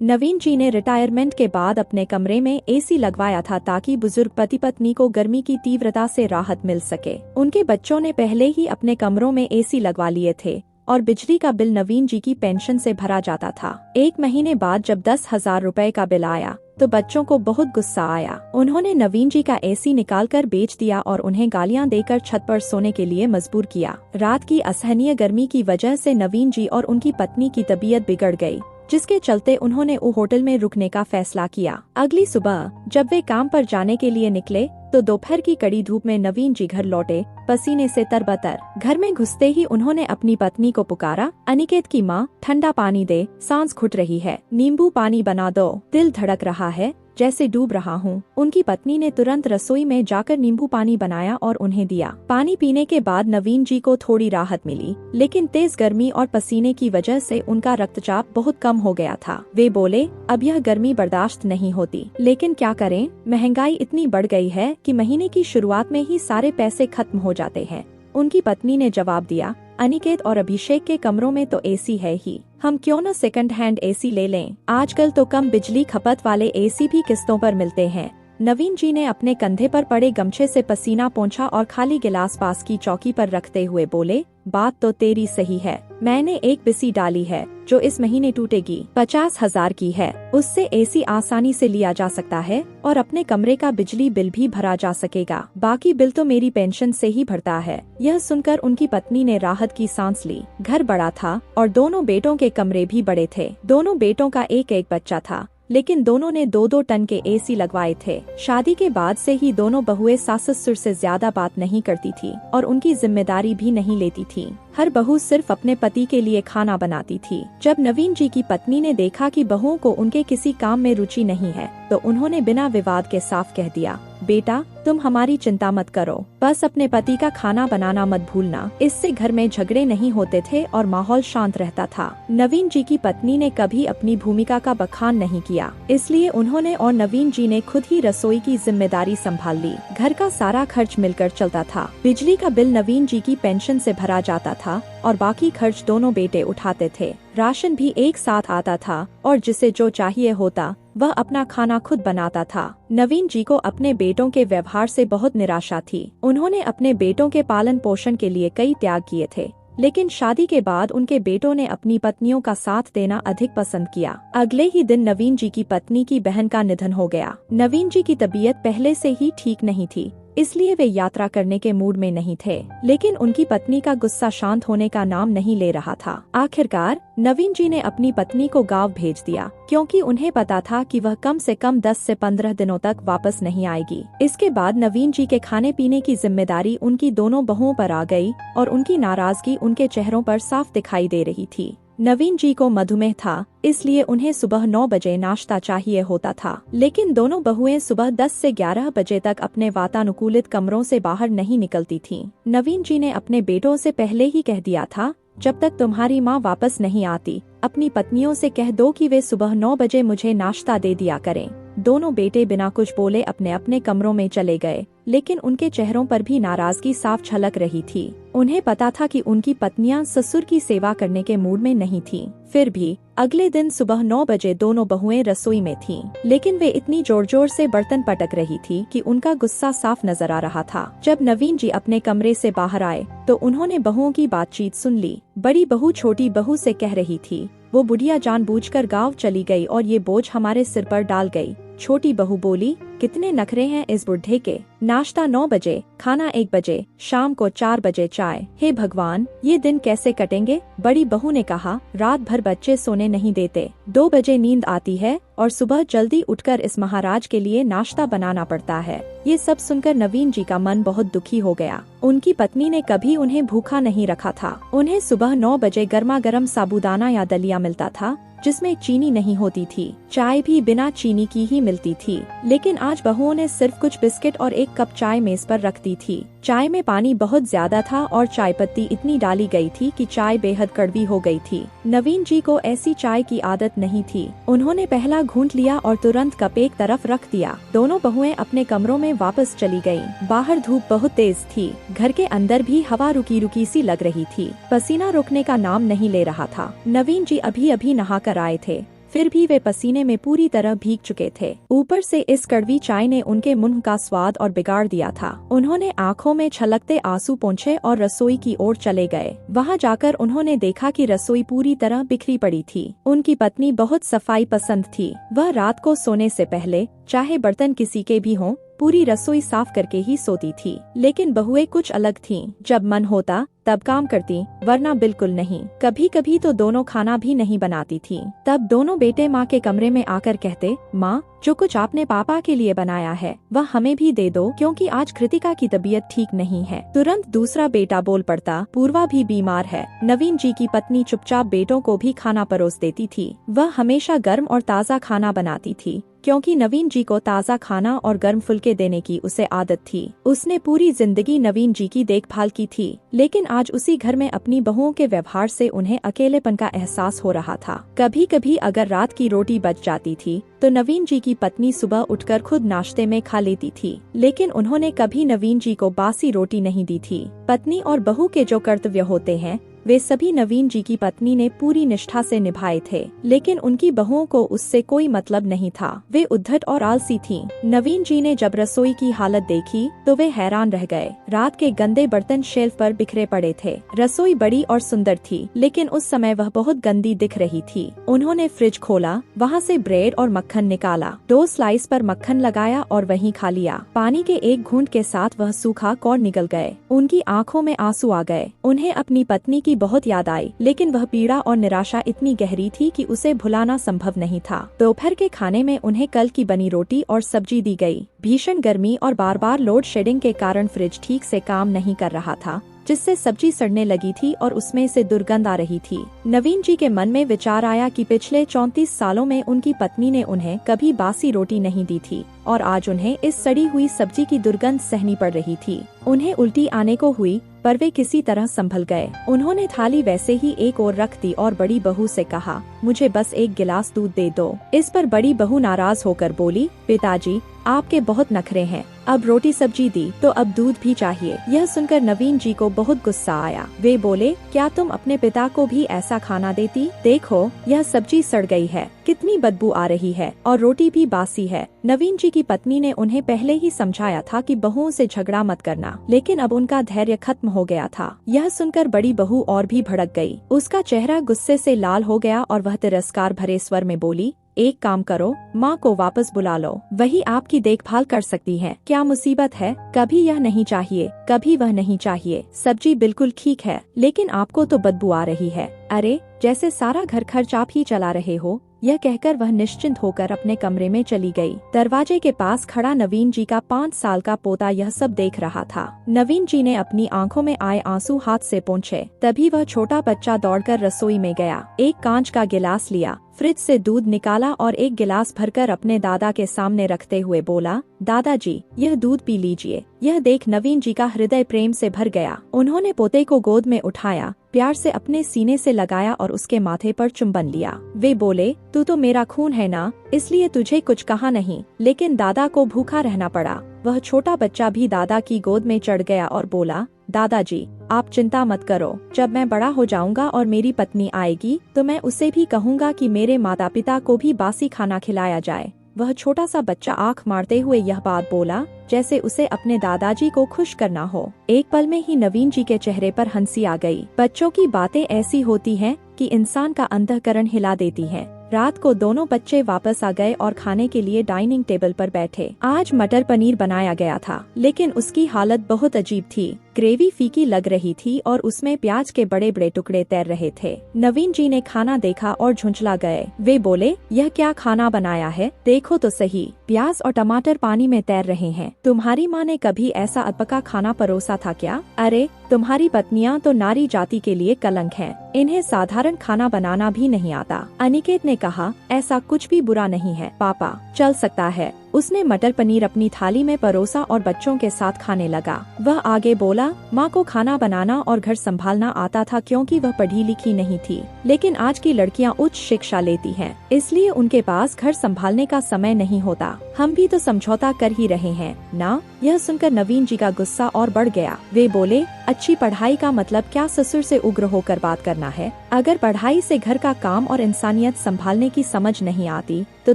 नवीन जी ने रिटायरमेंट के बाद अपने कमरे में एसी लगवाया था ताकि बुजुर्ग पति पत्नी को गर्मी की तीव्रता से राहत मिल सके। उनके बच्चों ने पहले ही अपने कमरों में एसी लगवा लिए थे और बिजली का बिल नवीन जी की पेंशन से भरा जाता था। 1 महीने बाद जब 10,000 रुपए का बिल आया तो बच्चों को बहुत गुस्सा आया। उन्होंने नवीन जी का एसी निकालकर बेच दिया और उन्हें गालियां देकर छत पर सोने के लिए मजबूर किया। रात की असहनीय गर्मी की वजह से नवीन जी और उनकी पत्नी की तबीयत बिगड़ गई, जिसके चलते उन्होंने वो होटल में रुकने का फैसला किया। अगली सुबह जब वे काम पर जाने के लिए निकले तो दोपहर की कड़ी धूप में नवीन जी घर लौटे, पसीने से तरबतर। घर में घुसते ही उन्होंने अपनी पत्नी को पुकारा, अनिकेत की माँ, ठंडा पानी दे, सांस घुट रही है, नींबू पानी बना दो, दिल धड़क रहा है, जैसे डूब रहा हूँ। उनकी पत्नी ने तुरंत रसोई में जाकर नींबू पानी बनाया और उन्हें दिया। पानी पीने के बाद नवीन जी को थोड़ी राहत मिली, लेकिन तेज गर्मी और पसीने की वजह से उनका रक्तचाप बहुत कम हो गया था। वे बोले, अब यह गर्मी बर्दाश्त नहीं होती, लेकिन क्या करें, महंगाई इतनी बढ़ गई है कि महीने की शुरुआत में ही सारे पैसे खत्म हो जाते हैं। उनकी पत्नी ने जवाब दिया, अनिकेत और अभिषेक के कमरों में तो एसी है ही, हम क्यों न सेकंड हैंड एसी ले लें। आजकल तो कम बिजली खपत वाले एसी भी किस्तों पर मिलते हैं। नवीन जी ने अपने कंधे पर पड़े गमछे से पसीना पोंछा और खाली गिलास पास की चौकी पर रखते हुए बोले, बात तो तेरी सही है, मैंने एक बिसी डाली है जो इस महीने टूटेगी, 50,000 की है, उससे एसी आसानी से लिया जा सकता है और अपने कमरे का बिजली बिल भी भरा जा सकेगा। बाकी बिल तो मेरी पेंशन से ही भरता है। यह सुनकर उनकी पत्नी ने राहत की सांस ली। घर बड़ा था और दोनों बेटों के कमरे भी बड़े थे। दोनों बेटों का एक एक बच्चा था, लेकिन दोनों ने 2-2 टन के एसी लगवाए थे। शादी के बाद से ही दोनों बहुएं सास ससुर से ज्यादा बात नहीं करती थी और उनकी जिम्मेदारी भी नहीं लेती थी। हर बहू सिर्फ अपने पति के लिए खाना बनाती थी। जब नवीन जी की पत्नी ने देखा कि बहुओं को उनके किसी काम में रुचि नहीं है, तो उन्होंने बिना विवाद के साफ कह दिया, बेटा तुम हमारी चिंता मत करो, बस अपने पति का खाना बनाना मत भूलना। इससे घर में झगड़े नहीं होते थे और माहौल शांत रहता था। नवीन जी की पत्नी ने कभी अपनी भूमिका का बखान नहीं किया, इसलिए उन्होंने और नवीन जी ने खुद ही रसोई की जिम्मेदारी संभाल ली। घर का सारा खर्च मिलकर चलता था। बिजली का बिल नवीन जी की पेंशन से भरा जाता था और बाकी खर्च दोनों बेटे उठाते थे। राशन भी एक साथ आता था और जिसे जो चाहिए होता वह अपना खाना खुद बनाता था। नवीन जी को अपने बेटों के व्यवहार से बहुत निराशा थी। उन्होंने अपने बेटों के पालन पोषण के लिए कई त्याग किए थे, लेकिन शादी के बाद उनके बेटों ने अपनी पत्नियों का साथ देना अधिक पसंद किया। अगले ही दिन नवीन जी की पत्नी की बहन का निधन हो गया। नवीन जी की तबीयत पहले से ही ठीक नहीं थी, इसलिए वे यात्रा करने के मूड में नहीं थे, लेकिन उनकी पत्नी का गुस्सा शांत होने का नाम नहीं ले रहा था। आखिरकार नवीन जी ने अपनी पत्नी को गांव भेज दिया, क्योंकि उन्हें पता था कि वह कम से कम 10 से 15 दिनों तक वापस नहीं आएगी। इसके बाद नवीन जी के खाने पीने की जिम्मेदारी उनकी दोनों बहुओं पर आ गई और उनकी नाराजगी उनके चेहरों पर साफ दिखाई दे रही थी। नवीन जी को मधुमेह था, इसलिए उन्हें सुबह 9 बजे नाश्ता चाहिए होता था, लेकिन दोनों बहुएं सुबह 10 से 11 बजे तक अपने वातानुकूलित कमरों से बाहर नहीं निकलती थीं। नवीन जी ने अपने बेटों से पहले ही कह दिया था, जब तक तुम्हारी माँ वापस नहीं आती, अपनी पत्नियों से कह दो कि वे सुबह 9 बजे मुझे नाश्ता दे दिया करें। दोनों बेटे बिना कुछ बोले अपने अपने कमरों में चले गए, लेकिन उनके चेहरों पर भी नाराजगी साफ झलक रही थी। उन्हें पता था कि उनकी पत्नियां ससुर की सेवा करने के मूड में नहीं थीं। फिर भी अगले दिन सुबह 9 बजे दोनों बहुएं रसोई में थीं, लेकिन वे इतनी जोर जोर से बर्तन पटक रही थी कि उनका गुस्सा साफ नजर आ रहा था। जब नवीन जी अपने कमरे से बाहर आए तो उन्होंने बहुओं की बातचीत सुन ली। बड़ी बहू छोटी बहू से कह रही थी, वो बुढ़िया जानबूझकर गाँव चली गई और ये बोझ हमारे सिर पर डाल गई। छोटी बहू बोली, कितने नखरे हैं इस बुढ़े के, नाश्ता 9 बजे, खाना 1 बजे, शाम को 4 बजे चाय, हे भगवान ये दिन कैसे कटेंगे। बड़ी बहू ने कहा, रात भर बच्चे सोने नहीं देते, 2 बजे नींद आती है और सुबह जल्दी उठकर इस महाराज के लिए नाश्ता बनाना पड़ता है। ये सब सुनकर नवीन जी का मन बहुत दुखी हो गया। उनकी पत्नी ने कभी उन्हें भूखा नहीं रखा था। उन्हें सुबह 9 बजे गर्मा गर्म साबूदाना या दलिया मिलता था, जिसमें चीनी नहीं होती थी। चाय भी बिना चीनी की ही मिलती थी, लेकिन आज बहुओं ने सिर्फ कुछ बिस्किट और 1 कप चाय मेज पर रख दी थी। चाय में पानी बहुत ज्यादा था और चाय पत्ती इतनी डाली गई थी कि चाय बेहद कड़वी हो गई थी। नवीन जी को ऐसी चाय की आदत नहीं थी। उन्होंने पहला घूंट लिया और तुरंत कप एक तरफ रख दिया। दोनों बहुएं अपने कमरों में वापस चली गयीं। बाहर धूप बहुत तेज थी, घर के अंदर भी हवा रुकी रुकी सी लग रही थी। पसीना रुकने का नाम नहीं ले रहा था। नवीन जी अभी अभी नहा कर आए थे। फिर भी वे पसीने में पूरी तरह भीग चुके थे। ऊपर से इस कड़वी चाय ने उनके मुंह का स्वाद और बिगाड़ दिया था। उन्होंने आंखों में छलकते आंसू पोंछे और रसोई की ओर चले गए। वहां जाकर उन्होंने देखा कि रसोई पूरी तरह बिखरी पड़ी थी। उनकी पत्नी बहुत सफाई पसंद थी। वह रात को सोने से पहले चाहे बर्तन किसी के भी हों, पूरी रसोई साफ करके ही सोती थी। लेकिन बहुएं कुछ अलग थीं। जब मन होता तब काम करती, वरना बिल्कुल नहीं। कभी कभी तो दोनों खाना भी नहीं बनाती थीं। तब दोनों बेटे माँ के कमरे में आकर कहते, माँ, जो कुछ आपने पापा के लिए बनाया है वह हमें भी दे दो, क्योंकि आज कृतिका की तबीयत ठीक नहीं है। तुरंत दूसरा बेटा बोल पड़ता, पूर्वा भी बीमार है। नवीन जी की पत्नी चुपचाप बेटों को भी खाना परोस देती थी। वह हमेशा गर्म और ताज़ा खाना बनाती थी, क्योंकि नवीन जी को ताज़ा खाना और गर्म फुल्के देने की उसे आदत थी। उसने पूरी जिंदगी नवीन जी की देखभाल की थी, लेकिन आज उसी घर में अपनी बहुओं के व्यवहार से उन्हें अकेलेपन का एहसास हो रहा था। कभी कभी अगर रात की रोटी बच जाती थी तो नवीन जी की पत्नी सुबह उठकर खुद नाश्ते में खा लेती थी, लेकिन उन्होंने कभी नवीन जी को बासी रोटी नहीं दी थी। पत्नी और बहू के जो कर्तव्य होते हैं वे सभी नवीन जी की पत्नी ने पूरी निष्ठा से निभाए थे, लेकिन उनकी बहुओं को उससे कोई मतलब नहीं था। वे उद्धट और आलसी थीं। नवीन जी ने जब रसोई की हालत देखी तो वे हैरान रह गए। रात के गंदे बर्तन शेल्फ पर बिखरे पड़े थे। रसोई बड़ी और सुंदर थी, लेकिन उस समय वह बहुत गंदी दिख रही थी। उन्होंने फ्रिज खोला, वहाँ से ब्रेड और मक्खन निकाला, 2 स्लाइस पर मक्खन लगाया और वहीं खा लिया। पानी के एक घूंट के साथ वह सूखा कौर निकल गए। उनकी आंखों में आंसू आ गए। उन्हें अपनी पत्नी की बहुत याद आई, लेकिन वह पीड़ा और निराशा इतनी गहरी थी कि उसे भुलाना संभव नहीं था। दोपहर के खाने में उन्हें कल की बनी रोटी और सब्जी दी गई। भीषण गर्मी और बार बार लोड शेडिंग के कारण फ्रिज ठीक से काम नहीं कर रहा था, जिससे सब्जी सड़ने लगी थी और उसमें से दुर्गंध आ रही थी। नवीन जी के मन में विचार आया कि पिछले 34 सालों में उनकी पत्नी ने उन्हें कभी बासी रोटी नहीं दी थी और आज उन्हें इस सड़ी हुई सब्जी की दुर्गंध सहनी पड़ रही थी। उन्हें उल्टी आने को हुई, पर वे किसी तरह संभल गए। उन्होंने थाली वैसे ही एक ओर रख दी और बड़ी बहू से कहा, मुझे बस एक गिलास दूध दे दो। इस पर बड़ी बहू नाराज होकर बोली, पिताजी, आपके बहुत नखरे हैं। अब रोटी सब्जी दी तो अब दूध भी चाहिए। यह सुनकर नवीन जी को बहुत गुस्सा आया। वे बोले, क्या तुम अपने पिता को भी ऐसा खाना देती? देखो, यह सब्जी सड़ गई है, कितनी बदबू आ रही है और रोटी भी बासी है। नवीन जी की पत्नी ने उन्हें पहले ही समझाया था कि बहुओं से झगड़ा मत करना, लेकिन अब उनका धैर्य खत्म हो गया था। यह सुनकर बड़ी बहू और भी भड़क गई। उसका चेहरा गुस्से से लाल हो गया और वह तिरस्कार भरे स्वर में बोली, एक काम करो, माँ को वापस बुला लो, वही आपकी देखभाल कर सकती है। क्या मुसीबत है? कभी यह नहीं चाहिए, कभी वह नहीं चाहिए। सब्जी बिल्कुल ठीक है, लेकिन आपको तो बदबू आ रही है। अरे, जैसे सारा घर खर्च आप ही चला रहे हो। यह कहकर वह निश्चिंत होकर अपने कमरे में चली गई। दरवाजे के पास खड़ा नवीन जी का 5 साल का पोता यह सब देख रहा था। नवीन जी ने अपनी आंखों में आए आंसू हाथ से पोंछे। तभी वह छोटा बच्चा दौड़कर रसोई में गया, एक कांच का गिलास लिया, फ्रिज से दूध निकाला और एक गिलास भरकर अपने दादा के सामने रखते हुए बोला, दादाजी, यह दूध पी लीजिए। यह देख नवीन जी का हृदय प्रेम से भर गया। उन्होंने पोते को गोद में उठाया, प्यार से अपने सीने से लगाया और उसके माथे पर चुंबन लिया। वे बोले, तू तो मेरा खून है ना, इसलिए तुझे कुछ कहा नहीं, लेकिन दादा को भूखा रहना पड़ा। वह छोटा बच्चा भी दादा की गोद में चढ़ गया और बोला, दादाजी, आप चिंता मत करो, जब मैं बड़ा हो जाऊंगा और मेरी पत्नी आएगी तो मैं उसे भी कहूँगा कि मेरे माता पिता को भी बासी खाना खिलाया जाए। वह छोटा सा बच्चा आंख मारते हुए यह बात बोला जैसे उसे अपने दादाजी को खुश करना हो। एक पल में ही नवीन जी के चेहरे पर हंसी आ गई। बच्चों की बातें ऐसी होती हैं कि इंसान का अंतःकरण हिला देती हैं। रात को दोनों बच्चे वापस आ गए और खाने के लिए डाइनिंग टेबल पर बैठे। आज मटर पनीर बनाया गया था, लेकिन उसकी हालत बहुत अजीब थी। ग्रेवी फीकी लग रही थी और उसमें प्याज के बड़े बड़े टुकड़े तैर रहे थे। नवीन जी ने खाना देखा और झुंझला गए। वे बोले, यह क्या खाना बनाया है? देखो तो सही, प्याज और टमाटर पानी में तैर रहे हैं। तुम्हारी माँ ने कभी ऐसा अधपका खाना परोसा था क्या? अरे, तुम्हारी पत्नियां तो नारी जाति के लिए कलंक हैं। इन्हें साधारण खाना बनाना भी नहीं आता। अनिकेत ने कहा, ऐसा कुछ भी बुरा नहीं है पापा, चल सकता है। उसने मटर पनीर अपनी थाली में परोसा और बच्चों के साथ खाने लगा। वह आगे बोला, माँ को खाना बनाना और घर संभालना आता था क्योंकि वह पढ़ी लिखी नहीं थी, लेकिन आज की लड़कियाँ उच्च शिक्षा लेती हैं, इसलिए उनके पास घर संभालने का समय नहीं होता। हम भी तो समझौता कर ही रहे हैं ना? यह सुनकर नवीन जी का गुस्सा और बढ़ गया। वे बोले, अच्छी पढ़ाई का मतलब क्या ससुर से उग्र होकर बात करना है? अगर पढ़ाई से घर का काम और इंसानियत संभालने की समझ नहीं आती तो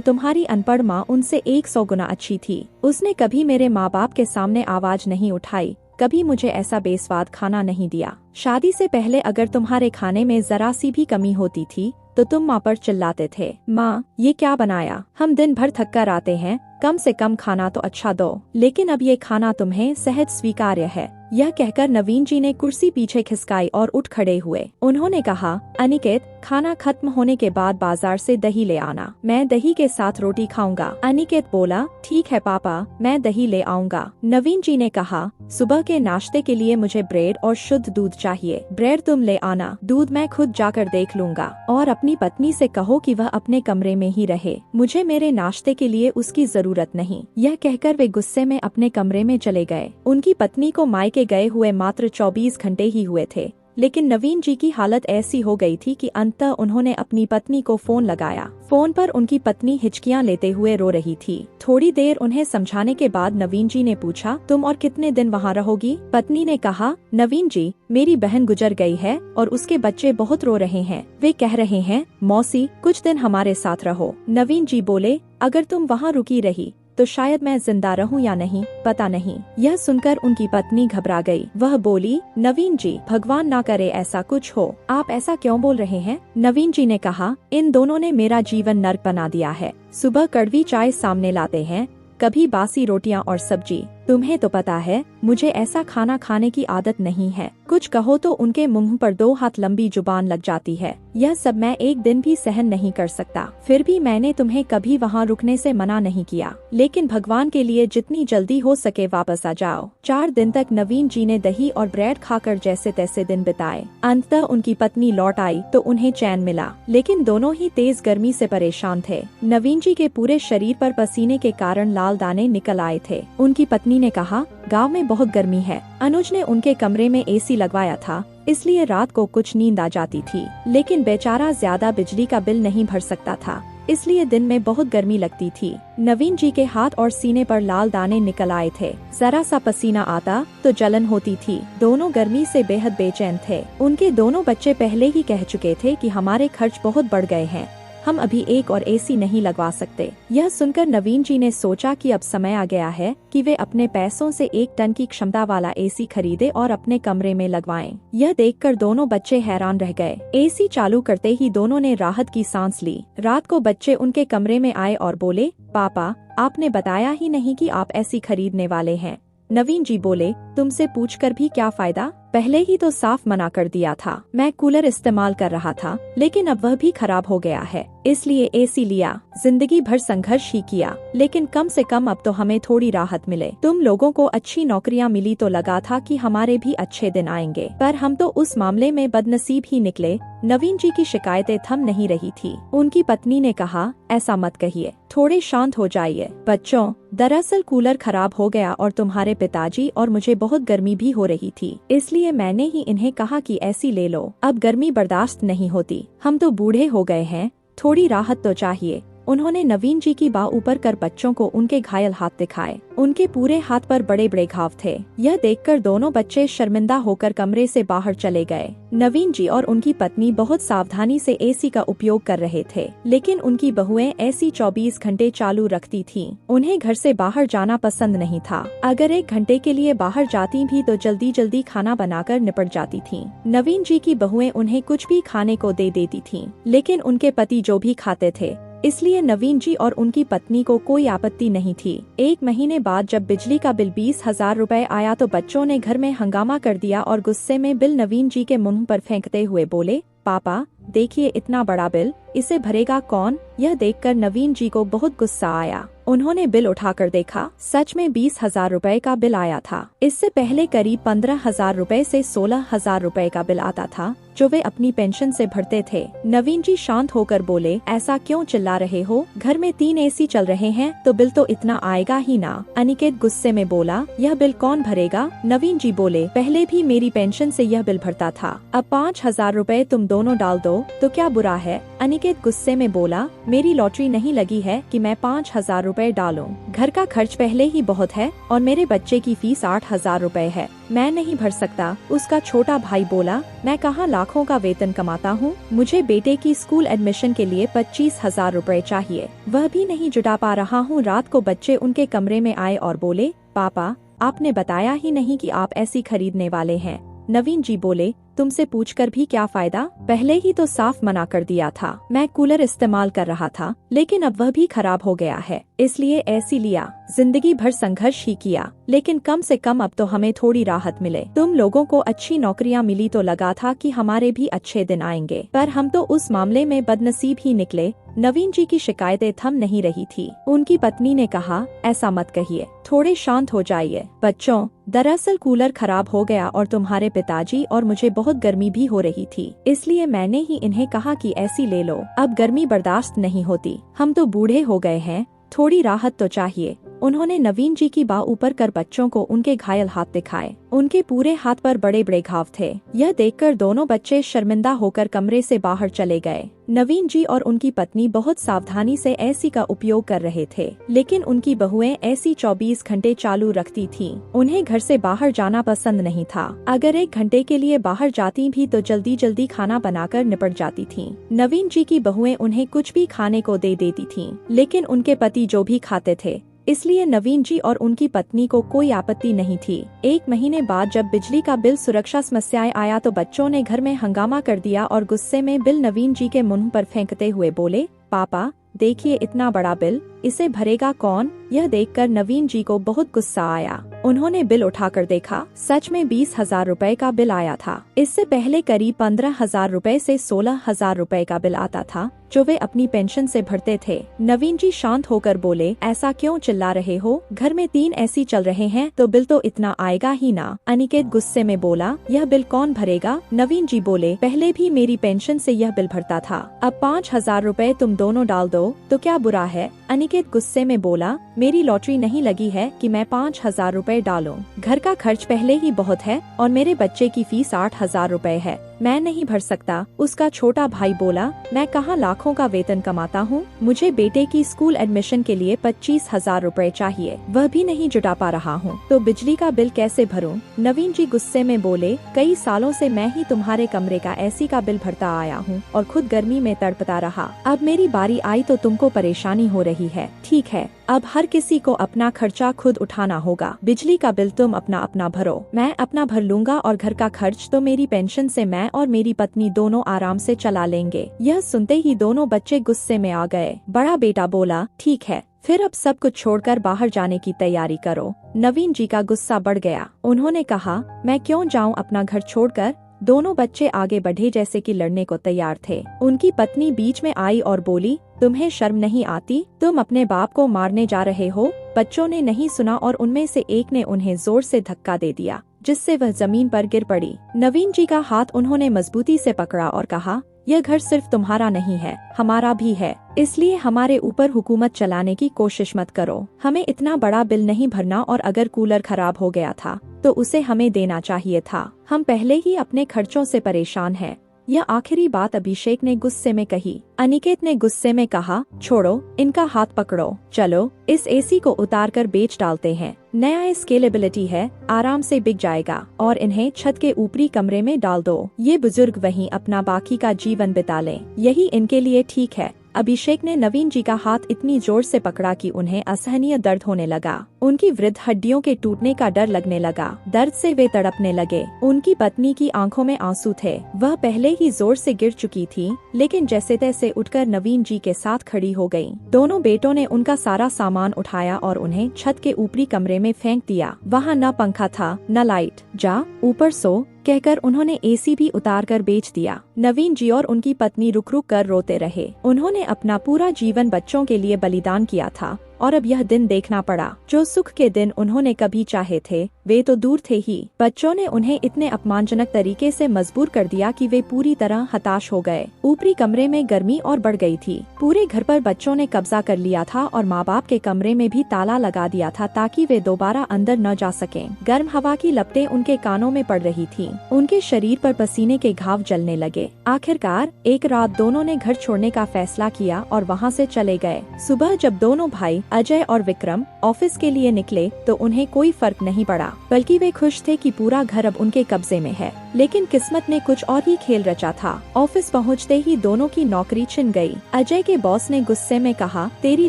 तुम्हारी अनपढ़ माँ उनसे 100 गुना अच्छी थी। उसने कभी मेरे माँ बाप के सामने आवाज नहीं उठाई, कभी मुझे ऐसा बेस्वाद खाना नहीं दिया। शादी से पहले अगर तुम्हारे खाने में जरा सी भी कमी होती थी तो तुम माँ पर चिल्लाते थे, माँ ये क्या बनाया, हम दिन भर थक कर आते हैं, कम से कम खाना तो अच्छा दो। लेकिन अब ये खाना तुम्हें सहज स्वीकार्य है। यह कहकर नवीन जी ने कुर्सी पीछे खिसकाई और उठ खड़े हुए। उन्होंने कहा, अनिकेत खाना खत्म होने के बाद बाजार से दही ले आना, मैं दही के साथ रोटी खाऊंगा। अनिकेत बोला, ठीक है पापा, मैं दही ले आऊंगा। नवीन जी ने कहा, सुबह के नाश्ते के लिए मुझे ब्रेड और शुद्ध दूध चाहिए। ब्रेड तुम ले आना, दूध मैं खुद जाकर देख लूंगा। और अपनी पत्नी से कहो कि वह अपने कमरे में ही रहे, मुझे मेरे नाश्ते के लिए उसकी जरूरत नहीं। यह कहकर वे गुस्से में अपने कमरे में चले गए। उनकी पत्नी को मायके गए हुए मात्र 24 घंटे ही हुए थे, लेकिन नवीन जी की हालत ऐसी हो गई थी कि अंततः उन्होंने अपनी पत्नी को फोन लगाया। फोन पर उनकी पत्नी हिचकियां लेते हुए रो रही थी। थोड़ी देर उन्हें समझाने के बाद नवीन जी ने पूछा, तुम और कितने दिन वहाँ रहोगी? पत्नी ने कहा, नवीन जी मेरी बहन गुजर गई है और उसके बच्चे बहुत रो रहे हैं। वे कह रहे हैं, मौसी कुछ दिन हमारे साथ रहो। नवीन जी बोले, अगर तुम वहाँ रुकी रही तो शायद मैं जिंदा रहूं या नहीं, पता नहीं। यह सुनकर उनकी पत्नी घबरा गई। वह बोली, नवीन जी भगवान ना करे ऐसा कुछ हो, आप ऐसा क्यों बोल रहे हैं? नवीन जी ने कहा, इन दोनों ने मेरा जीवन नर्क बना दिया है। सुबह कड़वी चाय सामने लाते हैं, कभी बासी रोटियां और सब्जी। तुम्हें तो पता है मुझे ऐसा खाना खाने की आदत नहीं है। कुछ कहो तो उनके मुंह पर 2 हाथ लंबी जुबान लग जाती है। यह सब मैं एक दिन भी सहन नहीं कर सकता। फिर भी मैंने तुम्हें कभी वहाँ रुकने से मना नहीं किया, लेकिन भगवान के लिए जितनी जल्दी हो सके वापस आ जाओ। 4 दिन तक नवीन जी ने दही और ब्रेड खाकर जैसे तैसे दिन बिताए। अंततः उनकी पत्नी लौट आई तो उन्हें चैन मिला, लेकिन दोनों ही तेज गर्मी से परेशान थे। नवीन जी के पूरे शरीर पर पसीने के कारण लाल दाने निकल आए थे। उनकी पत्नी ने कहा, गांव में बहुत गर्मी है। अनुज ने उनके कमरे में एसी लगवाया था, इसलिए रात को कुछ नींद आ जाती थी, लेकिन बेचारा ज्यादा बिजली का बिल नहीं भर सकता था, इसलिए दिन में बहुत गर्मी लगती थी। नवीन जी के हाथ और सीने पर लाल दाने निकल आए थे। जरा सा पसीना आता तो जलन होती थी। दोनों गर्मी से बेहद बेचैन थे। उनके दोनों बच्चे पहले ही कह चुके थे कि हमारे खर्च बहुत बढ़ गए हैं, हम अभी एक और एसी नहीं लगवा सकते। यह सुनकर नवीन जी ने सोचा कि अब समय आ गया है कि वे अपने पैसों से 1 टन की क्षमता वाला एसी खरीदे और अपने कमरे में लगवाएं। यह देखकर दोनों बच्चे हैरान रह गए। एसी चालू करते ही दोनों ने राहत की सांस ली। रात को बच्चे उनके कमरे में आए और बोले, पापा आपने बताया ही नहीं कि आप एसी खरीदने वाले हैं। नवीन जी बोले, तुमसे पूछकर भी क्या फायदा, पहले ही तो साफ मना कर दिया था। मैं कूलर इस्तेमाल कर रहा था, लेकिन अब वह भी खराब हो गया है, इसलिए एसी लिया। जिंदगी भर संघर्ष ही किया, लेकिन कम से कम अब तो हमें थोड़ी राहत मिले। तुम लोगों को अच्छी नौकरियां मिली तो लगा था कि हमारे भी अच्छे दिन आएंगे, पर हम तो उस मामले में बदनसीब ही निकले। नवीन जी की शिकायतें थम नहीं रही थी। उनकी पत्नी ने कहा, ऐसा मत कहिए, थोड़े शांत हो जाइए। बच्चों, दरअसल कूलर खराब हो गया और तुम्हारे पिताजी और मुझे बहुत गर्मी भी हो रही थी, इसलिए मैंने ही इन्हें कहा कि ऐसी ले लो। अब गर्मी बर्दाश्त नहीं होती, हम तो बूढ़े हो गए हैं, थोड़ी राहत तो चाहिए। उन्होंने नवीन जी की बाह ऊपर कर बच्चों को उनके घायल हाथ दिखाए। उनके पूरे हाथ पर बड़े बड़े घाव थे। यह देखकर दोनों बच्चे शर्मिंदा होकर कमरे से बाहर चले गए। नवीन जी और उनकी पत्नी बहुत सावधानी से एसी का उपयोग कर रहे थे, लेकिन उनकी बहुएं एसी 24 घंटे चालू रखती थीं। उन्हें घर से बाहर जाना पसंद नहीं था। अगर 1 घंटे के लिए बाहर जाती भी तो जल्दी जल्दी खाना बनाकर निपट जाती थीं। नवीन जी की बहुएं उन्हें कुछ भी खाने को दे देती थीं, लेकिन उनके पति जो भी खाते थे, इसलिए नवीन जी और उनकी पत्नी को कोई आपत्ति नहीं थी। 1 महीने बाद जब बिजली का बिल 20,000 रुपए आया तो बच्चों ने घर में हंगामा कर दिया और गुस्से में बिल नवीन जी के मुंह पर फेंकते हुए बोले, पापा देखिए इतना बड़ा बिल, इसे भरेगा कौन? यह देखकर नवीन जी को बहुत गुस्सा आया। उन्होंने बिल उठाकर देखा, सच में 20,000 रुपए का बिल आया था। इससे पहले करीब 15,000 रुपए से 16,000 रुपए का बिल आता था, जो वे अपनी पेंशन से भरते थे। नवीन जी शांत होकर बोले, ऐसा क्यों चिल्ला रहे हो? घर में 3 एसी चल रहे हैं तो बिल तो इतना आएगा ही ना। अनिकेत गुस्से में बोला, यह बिल कौन भरेगा? नवीन जी बोले, पहले भी मेरी पेंशन से यह बिल भरता था, अब 5,000 रुपए तुम दोनों डाल दो तो क्या बुरा है। अनिकेत गुस्से में बोला, मेरी लॉटरी नहीं लगी है कि मैं 5,000 रुपए डालूं। घर का खर्च पहले ही बहुत है और मेरे बच्चे की फीस 8,000 रुपए है, मैं नहीं भर सकता। उसका छोटा भाई बोला, मैं कहाँ लाखों का वेतन कमाता हूँ, मुझे बेटे की स्कूल एडमिशन के लिए 25,000 रुपए चाहिए, वह भी नहीं जुटा पा रहा हूँ। रात को बच्चे उनके कमरे में आए और बोले, पापा आपने बताया ही नहीं कि आप ऐसी खरीदने वाले हैं। नवीन जी बोले, तुमसे पूछकर भी क्या फायदा, पहले ही तो साफ मना कर दिया था। मैं कूलर इस्तेमाल कर रहा था लेकिन अब वह भी खराब हो गया है, इसलिए ऐसी लिया। जिंदगी भर संघर्ष ही किया लेकिन कम से कम अब तो हमें थोड़ी राहत मिले। तुम लोगों को अच्छी नौकरियां मिली तो लगा था कि हमारे भी अच्छे दिन आएंगे, पर हम तो उस मामले में बदनसीब ही निकले। नवीन जी की शिकायतें थम नहीं रही थी। उनकी पत्नी ने कहा, ऐसा मत कहिए, थोड़े शांत हो जाइए। बच्चों, दरअसल कूलर खराब हो गया और तुम्हारे पिताजी और मुझे बहुत गर्मी भी हो रही थी, इसलिए मैंने ही इन्हें कहा कि ऐसी ले लो। अब गर्मी बर्दाश्त नहीं होती, हम तो बूढ़े हो गए हैं, थोड़ी राहत तो चाहिए। उन्होंने नवीन जी की बाह ऊपर कर बच्चों को उनके घायल हाथ दिखाए। उनके पूरे हाथ पर बड़े बड़े घाव थे। यह देखकर दोनों बच्चे शर्मिंदा होकर कमरे से बाहर चले गए। नवीन जी और उनकी पत्नी बहुत सावधानी से एसी का उपयोग कर रहे थे, लेकिन उनकी बहुएं एसी 24 घंटे चालू रखती थीं। उन्हें घर से बाहर जाना पसंद नहीं था। अगर 1 घंटे के लिए बाहर जाती भी तो जल्दी जल्दी खाना बनाकर निपट जाती थीं। नवीन जी की बहुएं उन्हें कुछ भी खाने को दे देती थीं, लेकिन उनके पति जो भी खाते थे, इसलिए नवीन जी और उनकी पत्नी को कोई आपत्ति नहीं थी। 1 महीने बाद जब बिजली का बिल सुरक्षा समस्याएं आया तो बच्चों ने घर में हंगामा कर दिया और गुस्से में बिल नवीन जी के मुंह पर फेंकते हुए बोले, पापा देखिए इतना बड़ा बिल, इसे भरेगा कौन। यह देखकर नवीन जी को बहुत गुस्सा आया। उन्होंने बिल उठाकर देखा, सच में 20,000 रुपए का बिल आया था। इससे पहले करीब 15,000 रुपए से 16,000 रुपए का बिल आता था, जो वे अपनी पेंशन से भरते थे। नवीन जी शांत होकर बोले, ऐसा क्यों चिल्ला रहे हो, घर में 3 एसी चल रहे हैं तो बिल तो इतना आएगा ही ना। अनिकेत गुस्से में बोला, यह बिल कौन भरेगा। नवीन जी बोले, पहले भी मेरी पेंशन से यह बिल भरता था, अब 5,000 रुपए तुम दोनों डाल दो तो क्या बुरा है। अनिकेत गुस्से में बोला, मेरी लॉटरी नहीं लगी है कि मैं 5,000 रुपए डालूं। घर का खर्च पहले ही बहुत है और मेरे बच्चे की फीस 8,000 रुपए है, मैं नहीं भर सकता। उसका छोटा भाई बोला, मैं कहाँ लाखों का वेतन कमाता हूँ, मुझे बेटे की स्कूल एडमिशन के लिए 25,000 रुपए चाहिए, वह भी नहीं जुटा पा रहा हूँ, तो बिजली का बिल कैसे भरूं। नवीन जी गुस्से में बोले, कई सालों से मैं ही तुम्हारे कमरे का एसी का बिल भरता आया हूँ और खुद गर्मी में तड़पता रहा, अब मेरी बारी आई तो तुमको परेशानी हो रही है। ठीक है, अब हर किसी को अपना खर्चा खुद उठाना होगा। बिजली का बिल तुम अपना अपना भरो, मैं अपना भर लूंगा और घर का खर्च तो मेरी पेंशन से मैं और मेरी पत्नी दोनों आराम से चला लेंगे। यह सुनते ही दोनों बच्चे गुस्से में आ गए। बड़ा बेटा बोला, ठीक है, फिर अब सब कुछ छोड़कर बाहर जाने की तैयारी करो। नवीन जी का गुस्सा बढ़ गया। उन्होंने कहा, मैं क्यों जाऊं अपना घर छोड़कर। दोनों बच्चे आगे बढ़े जैसे कि लड़ने को तैयार थे। उनकी पत्नी बीच में आई और बोली, तुम्हें शर्म नहीं आती, तुम अपने बाप को मारने जा रहे हो। बच्चों ने नहीं सुना और उनमें से एक ने उन्हें जोर से धक्का दे दिया, जिससे वह जमीन पर गिर पड़ी। नवीन जी का हाथ उन्होंने मजबूती से पकड़ा और कहा, यह घर सिर्फ तुम्हारा नहीं है, हमारा भी है, इसलिए हमारे ऊपर हुकूमत चलाने की कोशिश मत करो। हमें इतना बड़ा बिल नहीं भरना और अगर कूलर खराब हो गया था तो उसे हमें देना चाहिए था। हम पहले ही अपने खर्चों से परेशान हैं। यह आखिरी बात अभिषेक ने गुस्से में कही। अनिकेत ने गुस्से में कहा, छोड़ो, इनका हाथ पकड़ो, चलो इस एसी को उतार कर बेच डालते हैं। नया स्केलेबिलिटी है, आराम से बिक जाएगा और इन्हें छत के ऊपरी कमरे में डाल दो। ये बुजुर्ग वहीं अपना बाकी का जीवन बिता लें, यही इनके लिए ठीक है। अभिषेक ने नवीन जी का हाथ इतनी जोर से पकड़ा कि उन्हें असहनीय दर्द होने लगा। उनकी वृद्ध हड्डियों के टूटने का डर लगने लगा। दर्द से वे तड़पने लगे। उनकी पत्नी की आंखों में आंसू थे। वह पहले ही जोर से गिर चुकी थी, लेकिन जैसे तैसे उठकर नवीन जी के साथ खड़ी हो गयी। दोनों बेटों ने उनका सारा सामान उठाया और उन्हें छत के ऊपरी कमरे में फेंक दिया। वहाँ न पंखा था न लाइट। जा ऊपर सो कहकर उन्होंने एसी भी उतार कर बेच दिया। नवीन जी और उनकी पत्नी रुक रुक कर रोते रहे। उन्होंने अपना पूरा जीवन बच्चों के लिए बलिदान किया था और अब यह दिन देखना पड़ा। जो सुख के दिन उन्होंने कभी चाहे थे वे तो दूर थे ही, बच्चों ने उन्हें इतने अपमानजनक तरीके से मजबूर कर दिया कि वे पूरी तरह हताश हो गए। ऊपरी कमरे में गर्मी और बढ़ गई थी। पूरे घर पर बच्चों ने कब्जा कर लिया था और माँ बाप के कमरे में भी ताला लगा दिया था ताकि वे दोबारा अंदर न जा सकें। गर्म हवा की लपटें उनके कानों में पड़ रही थीं। उनके शरीर पर पसीने के घाव जलने लगे। आखिरकार एक रात दोनों ने घर छोड़ने का फैसला किया और वहाँ से चले गए। सुबह जब दोनों भाई अजय और विक्रम ऑफिस के लिए निकले तो उन्हें कोई फर्क नहीं पड़ा, बल्कि वे खुश थे कि पूरा घर अब उनके कब्जे में है। लेकिन किस्मत ने कुछ और ही खेल रचा था। ऑफिस पहुंचते ही दोनों की नौकरी छिन गई। अजय के बॉस ने गुस्से में कहा, तेरी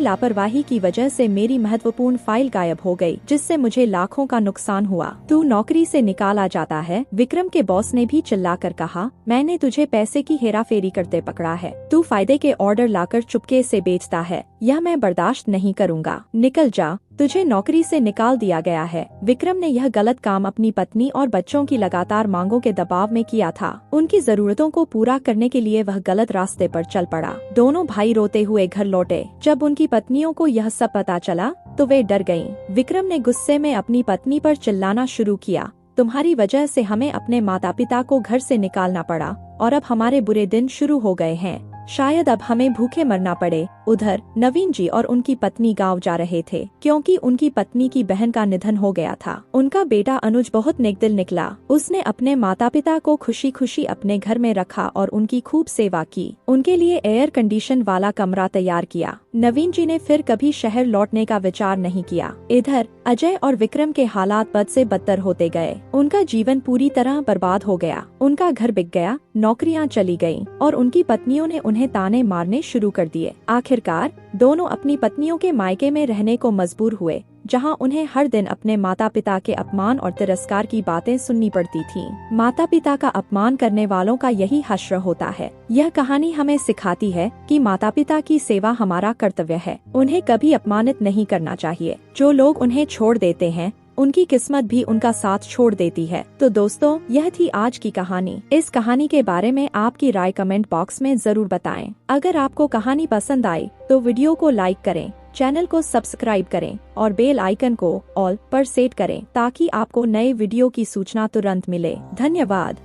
लापरवाही की वजह से मेरी महत्वपूर्ण फाइल गायब हो गई, जिससे मुझे लाखों का नुकसान हुआ। तू नौकरी से निकाला जाता है। विक्रम के बॉस ने भी चिल्लाकर कहा, मैंने तुझे पैसे की हेराफेरी करते पकड़ा है। तू फायदे के ऑर्डर लाकर चुपके से बेचता है। यह मैं बर्दाश्त नहीं करूँगा। निकल जा, तुझे नौकरी से निकाल दिया गया है। विक्रम ने यह गलत काम अपनी पत्नी और बच्चों की लगातार मांगों के दबाव में किया था। उनकी जरूरतों को पूरा करने के लिए वह गलत रास्ते पर चल पड़ा। दोनों भाई रोते हुए घर लौटे। जब उनकी पत्नियों को यह सब पता चला तो वे डर गयीं। विक्रम ने गुस्से में अपनी पत्नी पर चिल्लाना शुरू किया, तुम्हारी वजह से हमें अपने माता पिता को घर से निकालना पड़ा और अब हमारे बुरे दिन शुरू हो गए हैं। शायद अब हमें भूखे मरना पड़े। उधर नवीन जी और उनकी पत्नी गांव जा रहे थे क्योंकि उनकी पत्नी की बहन का निधन हो गया था। उनका बेटा अनुज बहुत नेकदिल निकला। उसने अपने माता पिता को खुशी खुशी अपने घर में रखा और उनकी खूब सेवा की। उनके लिए एयर कंडीशन वाला कमरा तैयार किया। नवीन जी ने फिर कभी शहर लौटने का विचार नहीं किया। इधर अजय और विक्रम के हालात बद से बदतर होते गए। उनका जीवन पूरी तरह बर्बाद हो गया। उनका घर बिक गया, नौकरियां चली गयीं और उनकी पत्नियों ने उन्हें ताने मारने शुरू कर दिए। आखिरकार दोनों अपनी पत्नियों के मायके में रहने को मजबूर हुए, जहां उन्हें हर दिन अपने माता पिता के अपमान और तिरस्कार की बातें सुननी पड़ती थीं। माता पिता का अपमान करने वालों का यही हश्र होता है। यह कहानी हमें सिखाती है कि माता पिता की सेवा हमारा कर्तव्य है। उन्हें कभी अपमानित नहीं करना चाहिए। जो लोग उन्हें छोड़ देते हैं उनकी किस्मत भी उनका साथ छोड़ देती है। तो दोस्तों, यह थी आज की कहानी। इस कहानी के बारे में आपकी राय कमेंट बॉक्स में जरूर बताएं। अगर आपको कहानी पसंद आई तो वीडियो को लाइक करें, चैनल को सब्सक्राइब करें और बेल आइकन को ऑल पर सेट करें ताकि आपको नए वीडियो की सूचना तुरंत मिले। धन्यवाद।